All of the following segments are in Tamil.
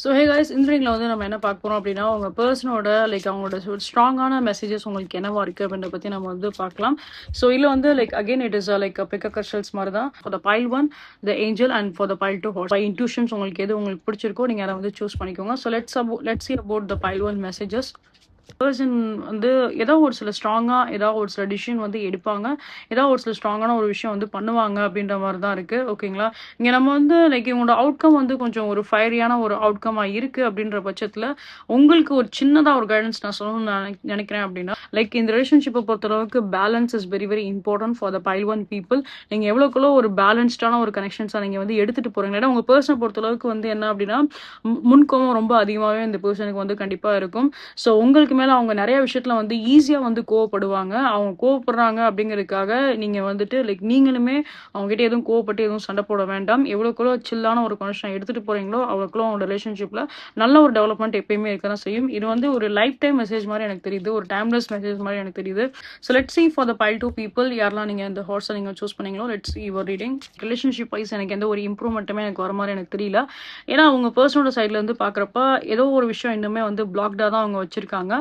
ஸோ ஹே கைஸ், இந்த வீடியோல வந்து நம்ம என்ன பார்க்க போறோம் அப்படின்னா, உங்க பெர்சனோட அவங்களோட ஸ்ட்ராங்கான மெசேஜஸ் உங்களுக்கு என்னவா இருக்கு அப்படின்றத பத்தி நம்ம வந்து பார்க்கலாம். ஸோ இதுல வந்து again it is pick a crystals மாதிரி தான். For the pile 1 the angel and for the pile 2 horse. By intuitions உங்களுக்கு எது உங்களுக்கு பிடிச்சிருக்கோ நீங்க அதை வந்து சூஸ் பண்ணிக்கோங்க. So let's see about the pile 1 messages. Person வந்து ஏதோ ஒரு சில ஸ்ட்ராங்கா ஏதாவது ஒரு சில டிசிஷன் வந்து எடுப்பாங்க, ஏதாவது ஒரு சில ஸ்ட்ராங்கான ஒரு விஷயம் வந்து பண்ணுவாங்க அப்படின்ற மாதிரி தான் இருக்கு. ஓகேங்களா? இங்க நம்ம வந்து இவங்களோட அவுட்கம் வந்து கொஞ்சம் ஒரு ஃபயரியான ஒரு அவுட்கமா இருக்கு அப்படின்ற பட்சத்துல உங்களுக்கு ஒரு சின்னதா ஒரு கைடன்ஸ் நான் சொல்லணும்னு நினைக்கிறேன். அப்படின்னா இந்த ரிலேஷன்ஷிப்பை பொறுத்தளவுக்கு balance is very very important for the pile 1 people. நீங்க எவ்வளவுக்குள்ள ஒரு பேலன்ஸ்டான ஒரு கனெக்ஷன்ஸா நீங்க வந்து எடுத்துட்டு போறீங்க. ஏன்னா உங்க பர்சனை பொறுத்தளவுக்கு வந்து என்ன அப்படின்னா, முன்கோவம் ரொம்ப அதிகமாகவே இந்த பர்சனுக்கு வந்து கண்டிப்பா இருக்கும். ஸோ உங்களுக்கு மேல அவங்க நிறைய விஷயத்துல வந்து ஈஸியா வந்து கோவப்படுவாங்க. அவங்க கோவப்படுறாங்க அப்படிங்கிறதுக்காக நீங்க வந்துட்டு நீங்களுமே அவங்க கிட்ட எதுவும் கோவப்பட்டு எதுவும் சண்டை போட வேண்டாம். எவ்வளவுக்குள்ள சில்லான ஒரு கனெக்ஷன் எடுத்துட்டு போறீங்களோ அவ்வளவுக்குள்ள உங்களோட ரிலேஷன்ஷிப்ல நல்ல ஒரு டெவலப்மெண்ட் எப்பயுமே இருக்க தான் செய்யும். இது வந்து ஒரு லைஃப் டைம் மெசேஜ் மாதிரி எனக்கு தெரியுது, ஒரு டைம்லெஸ் மெசேஜ் மாதிரி எனக்கு தெரியுது. So let's see for the pile 2 people யாரெல்லாம் நீங்க இந்த ஹார்ஸை நீங்க சூஸ் பண்ணீங்களோ. Let's see your reading. Relationship wise எனக்கு எந்த ஒரு இம்ப்ரூவ்மெண்ட்டுமே எனக்கு வர மாதிரி எனக்கு தெரியல. ஏன்னா உங்க பர்சனோட சைட்ல இருந்து பாக்குறப்ப ஏதோ ஒரு விஷயம் இன்னுமே வந்து பிளாக்டா தான் அவங்க வச்சிருக்காங்க.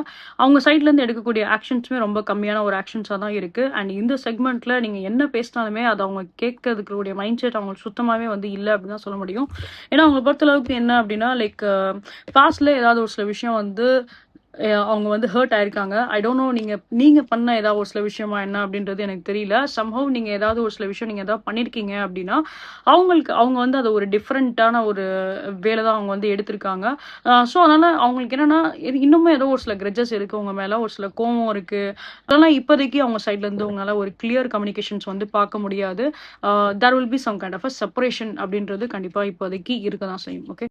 அவங்க சைட்ல இருந்து எடுக்கக்கூடிய ஆக்ஷன்ஸுமே ரொம்ப கம்மியான ஒரு ஆக்ஷன்ஸா தான் இருக்கு. அண்ட் இந்த செக்மெண்ட்ல நீங்க என்ன பேசினாலுமே அதை அவங்க கேட்கறதுக்குரிய மைண்ட் செட் அவங்களுக்கு சுத்தமாவே வந்து இல்லை அப்படின்னு தான் சொல்ல முடியும். ஏன்னா அவங்க பொறுத்தளவுக்கு என்ன அப்படின்னா பாஸ்ட்ல ஏதாவது ஒரு சில விஷயம் வந்து அவங்க வந்து ஹர்ட் ஆயிருக்காங்க. ஐ டோன்ட் நோ நீங்க பண்ண ஏதாவது ஒரு சில விஷயமா என்ன அப்படின்றது எனக்கு தெரியல. சம்ஹவ் நீங்க ஏதாவது ஒரு சில விஷயம் நீங்க ஏதாவது பண்ணிருக்கீங்க அப்படின்னா அவங்க வந்து அதை ஒரு டிஃப்ரெண்டான ஒரு வேலை தான் அவங்க வந்து எடுத்திருக்காங்க. ஸோ அதனால அவங்களுக்கு என்னன்னா இன்னுமே ஏதோ ஒரு சில கிரெஜஸ் இருக்கு உங்க மேல, ஒரு சில கோவம் இருக்கு. அதெல்லாம் இப்போதைக்கு அவங்க சைட்ல இருந்து உங்களால ஒரு கிளியர் கம்யூனிகேஷன்ஸ் வந்து பார்க்க முடியாது. There will be some kind of a separation அப்படின்றது கண்டிப்பா இப்போதைக்கு இருக்க தான் செய்யும். ஓகே.